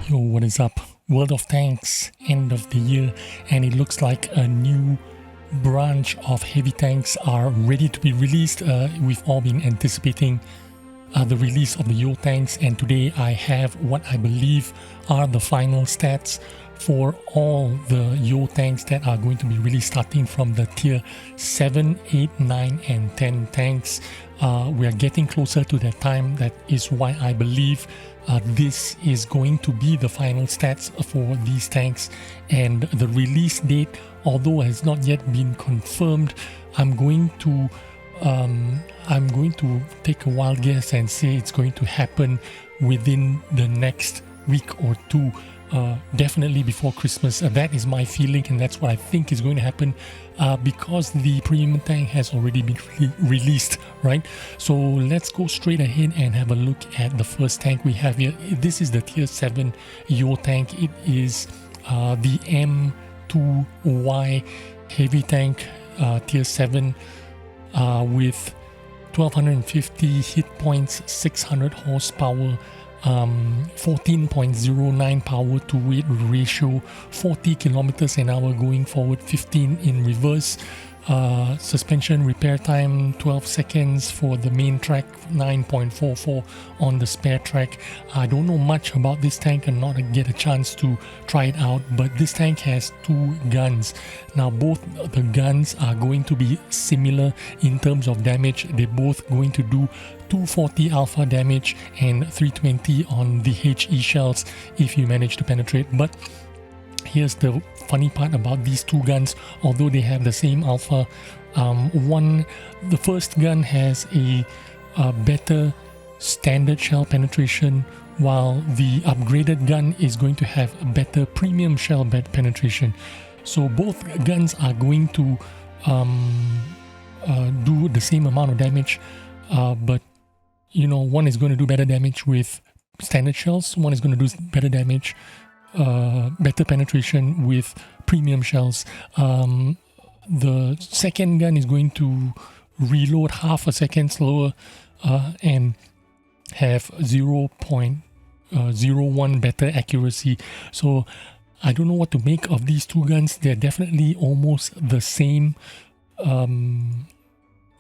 Yo, what is up? World of Tanks, end of the year, and it looks like a new branch of heavy tanks are ready to be released. We've all been anticipating the release of the Yo tanks, and today I have what I believe are the final stats for all the Yo tanks that are going to be released, starting from the tier 7, 8, 9 and 10 tanks. We are getting closer to that time. That is why I believe this is going to be the final stats for these tanks, and the release date, although has not yet been confirmed, I'm going to take a wild guess and say it's going to happen within the next week or two, definitely before Christmas. That is my feeling, and that's what I think is going to happen, because the premium tank has already been released, right? So let's go straight ahead and have a look at the first tank we have here. This is the tier 7 Yo tank. It is the M2Y heavy tank, tier 7, with 1250 hit points, 600 horsepower, 14.09 power to weight ratio, 40 kilometers an hour going forward, 15 in reverse. Suspension repair time 12 seconds for the main track, 9.44 on the spare track. I don't know much about this tank and not get a chance to try it out, but this tank has two guns. Now both the guns are going to be similar in terms of damage. They're both going to do 240 alpha damage and 320 on the HE shells if you manage to penetrate. But here's the funny part about these two guns. Although they have the same alpha, the first gun has a better standard shell penetration, while the upgraded gun is going to have a better premium shell penetration. So both guns are going to do the same amount of damage, but you know, one is going to do better damage with standard shells, one is going to do better damage, better penetration with premium shells. The second gun is going to reload half a second slower and have 0.01 better accuracy. So I don't know what to make of these two guns. They're definitely almost the same.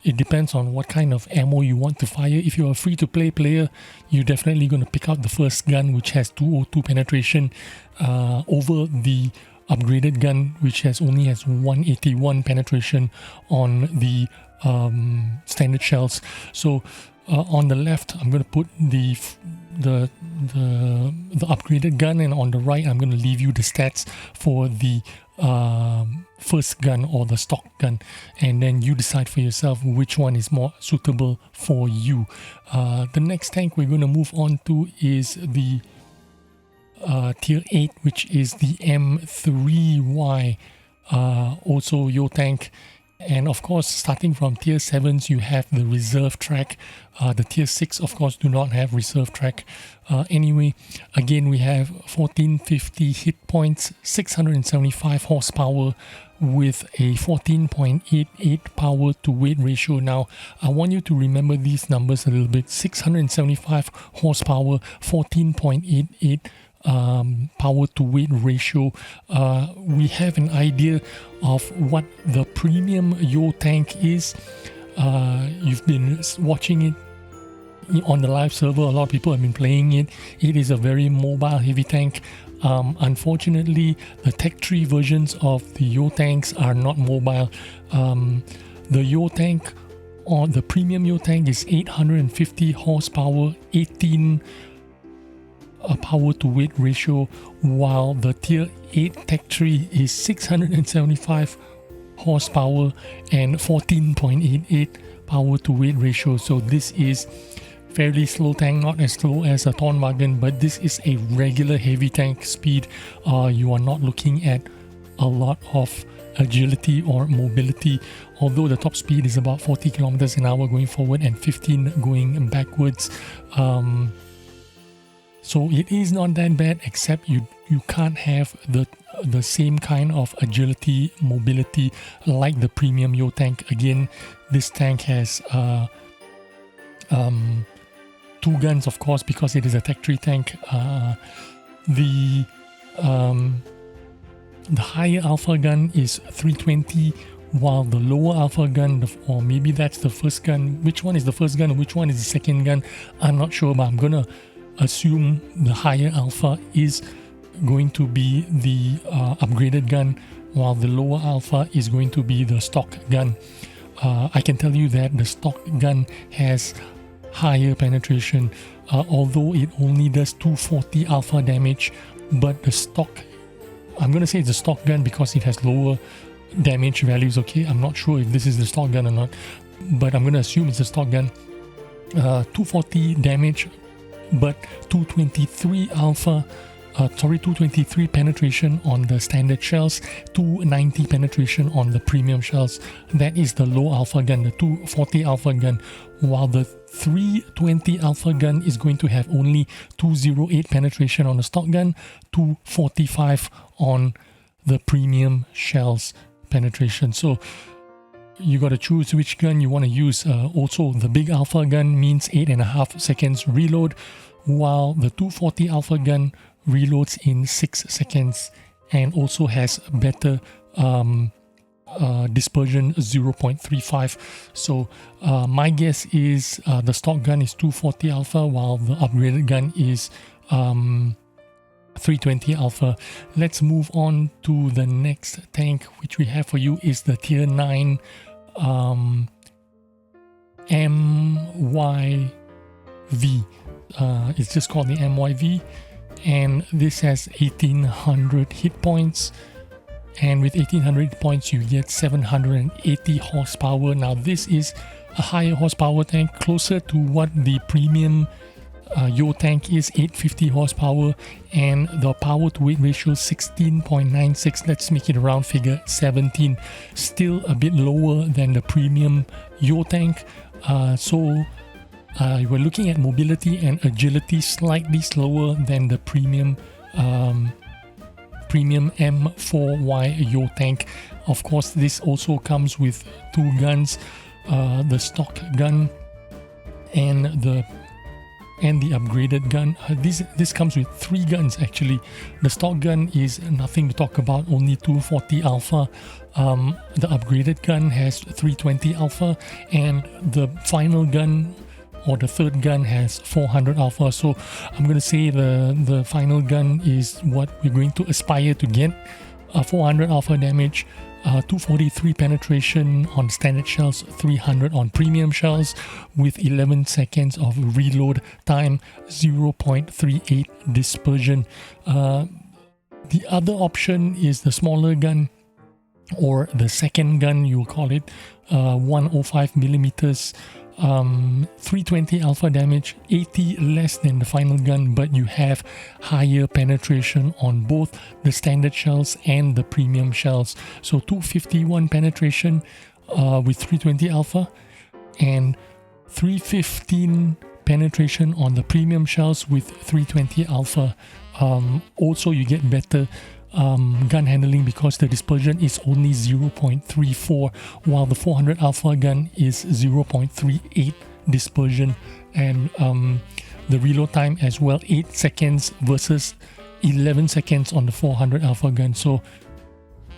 It depends on what kind of ammo you want to fire. If you're a free-to-play player, you're definitely going to pick out the first gun, which has 202 penetration, over the upgraded gun, which only has 181 penetration on the standard shells. So on the left, I'm going to put the upgraded gun, and on the right, I'm going to leave you the stats for the first gun or the stock gun, and then you decide for yourself which one is more suitable for you. The next tank we're going to move on to is the tier 8, which is the M3Y, also Yo tank. And of course, starting from tier 7s, you have the reserve track. The tier 6, of course, do not have reserve track. Anyway, again, we have 1450 hit points, 675 horsepower with a 14.88 power to weight ratio. Now, I want you to remember these numbers a little bit. 675 horsepower, 14.88 power to weight ratio. We have an idea of what the premium Yo tank is. You've been watching it on the live server. A lot of people have been playing it. It is a very mobile heavy tank. Unfortunately, the Tech Tree versions of the Yo tanks are not mobile. The Yo tank, or the premium Yo tank, is 850 horsepower, 18 power to weight ratio, while the tier 8 Tech Tree is 675 horsepower and 14.88 power to weight ratio. So this is fairly slow tank, not as slow as a Thornwagen, but this is a regular heavy tank speed. You are not looking at a lot of agility or mobility, although the top speed is about 40 kilometers an hour going forward and 15 going backwards. So it is not that bad, except you can't have the same kind of agility, mobility like the premium Yo tank. Again, this tank has 2 guns, of course, because it is a Tech Tree tank. the higher alpha gun is 320, while the lower alpha gun, or maybe that's the first gun. Which one is the first gun and which one is the second gun? I'm not sure, but I'm gonna assume the higher alpha is going to be the upgraded gun, while the lower alpha is going to be the stock gun. I can tell you that the stock gun has higher penetration, although it only does 240 alpha damage, but the stock, I'm going to say it's a stock gun because it has lower damage values, okay? I'm not sure if this is the stock gun or not, but I'm going to assume it's a stock gun. 240 damage, but 223 alpha, 223 penetration on the standard shells, 290 penetration on the premium shells. That is the low alpha gun, the 240 alpha gun, while the 320 alpha gun is going to have only 208 penetration on the stock gun, 245 on the premium shells penetration. So you got to choose which gun you want to use. Also, the big alpha gun means 8.5 seconds reload, while the 240 alpha gun reloads in 6 seconds and also has better dispersion, 0.35. So my guess is the stock gun is 240 alpha, while the upgraded gun is 320 alpha. Let's move on to the next tank which we have for you is the tier 9 MYV. It's just called the MYV, and this has 1800 hit points, and with 1800 hit points you get 780 horsepower. Now this is a higher horsepower tank, closer to what the premium Yo tank is, 850 horsepower, and the power to weight ratio 16.96. Let's make it a round figure, 17. Still a bit lower than the premium Yo tank. So we're looking at mobility and agility slightly slower than the premium M4Y Yo tank. Of course, this also comes with 2 guns, the stock gun and the upgraded gun. This comes with 3 guns actually. The stock gun is nothing to talk about, only 240 alpha. The upgraded gun has 320 alpha, and the final gun, or the third gun, has 400 alpha. So I'm going to say the final gun is what we're going to aspire to get. 400 alpha damage, 243 penetration on standard shells, 300 on premium shells, with 11 seconds of reload time, 0.38 dispersion. The other option is the smaller gun, or the second gun, you'll call it, 105 millimeters. 320 alpha damage, 80 less than the final gun, but you have higher penetration on both the standard shells and the premium shells. So 251 penetration with 320 alpha, and 315 penetration on the premium shells with 320 alpha. Also, you get better gun handling because the dispersion is only 0.34, while the 400 alpha gun is 0.38 dispersion, and the reload time as well, 8 seconds versus 11 seconds on the 400 alpha gun. So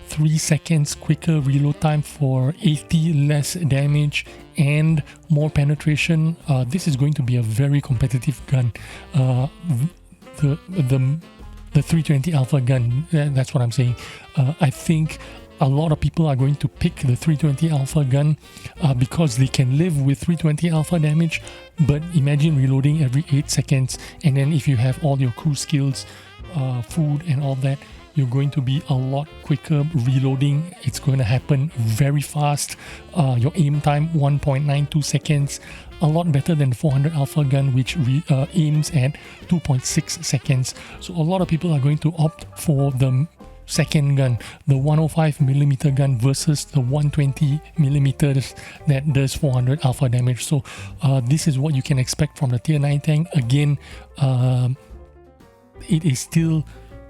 3 seconds quicker reload time for 80 less damage and more penetration. This is going to be a very competitive gun. The 320 alpha gun, that's what I'm saying. I think a lot of people are going to pick the 320 alpha gun because they can live with 320 alpha damage, but imagine reloading every 8 seconds, and then if you have all your crew skills, food and all that, you're going to be a lot quicker reloading. It's going to happen very fast. Your aim time 1.92 seconds, a lot better than the 400 alpha gun, which aims at 2.6 seconds. So a lot of people are going to opt for the second gun, the 105mm gun versus the 120mm that does 400 alpha damage. So this is what you can expect from the tier 9 tank. Again, it is still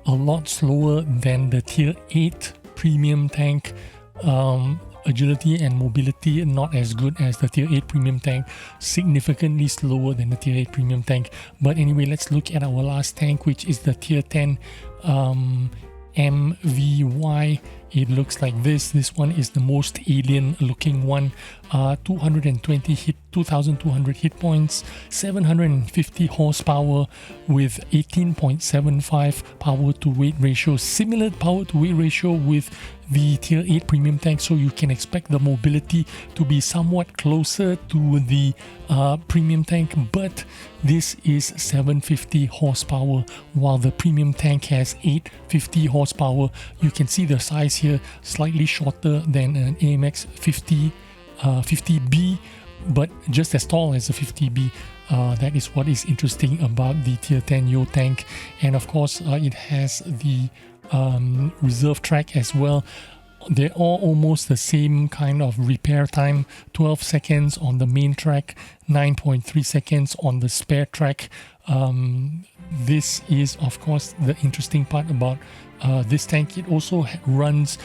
a lot slower than the tier 8 premium tank. agility and mobility not as good as the tier 8 premium tank, significantly slower than the tier 8 premium tank. But anyway, let's look at our last tank, which is the tier 10 MVY. It looks like this. This one is the most alien looking one. 2,200 hit points, 750 horsepower with 18.75 power to weight ratio, similar power to weight ratio with the tier 8 premium tank, so you can expect the mobility to be somewhat closer to the premium tank, but this is 750 horsepower while the premium tank has 850 horsepower. You can see the size here, slightly shorter than an AMX 50B, but just as tall as a 50B. That is what is interesting about the tier 10 Yo tank. And of course it has the reserve track as well. They're all almost the same kind of repair time, 12 seconds on the main track, 9.3 seconds on the spare track. This is of course the interesting part about this tank. It also runs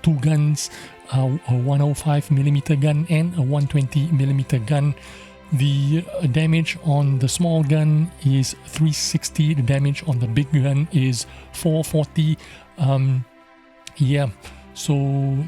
two guns, a 105mm gun and a 120mm gun. The damage on the small gun is 360, the damage on the big gun is 440. So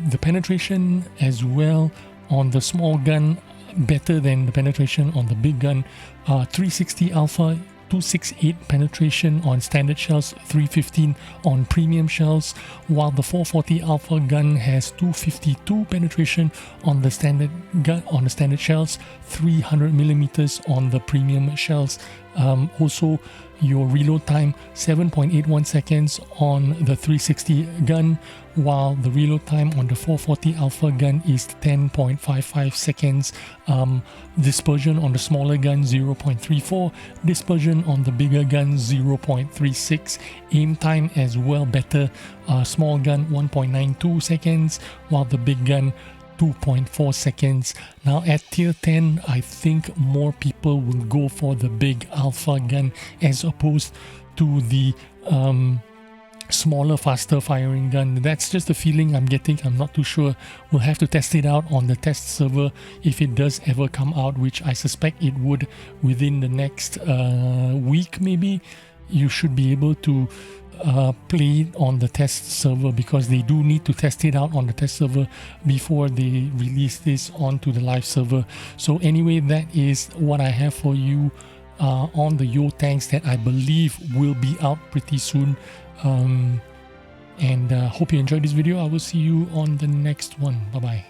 the penetration as well on the small gun better than the penetration on the big gun. 360 alpha, 268 penetration on standard shells, 315 on premium shells, while the 440 alpha gun has 252 penetration on the standard gun, on the standard shells, 300mm on the premium shells. Also your reload time 7.81 seconds on the 360 gun, while the reload time on the 440 alpha gun is 10.55 seconds. Dispersion on the smaller gun 0.34, dispersion on the bigger gun 0.36. Aim time as well better, small gun 1.92 seconds while the big gun 2.4 seconds. Now at tier 10, I think more people will go for the big alpha gun as opposed to the smaller, faster firing gun. That's just the feeling I'm getting. I'm not too sure. We'll have to test it out on the test server if it does ever come out, which I suspect it would within the next week maybe. You should be able to play it on the test server, because they do need to test it out on the test server before they release this onto the live server. So anyway, that is what I have for you on the Yo tanks that I believe will be out pretty soon. And hope you enjoyed this video. I will see you on the next one. Bye bye.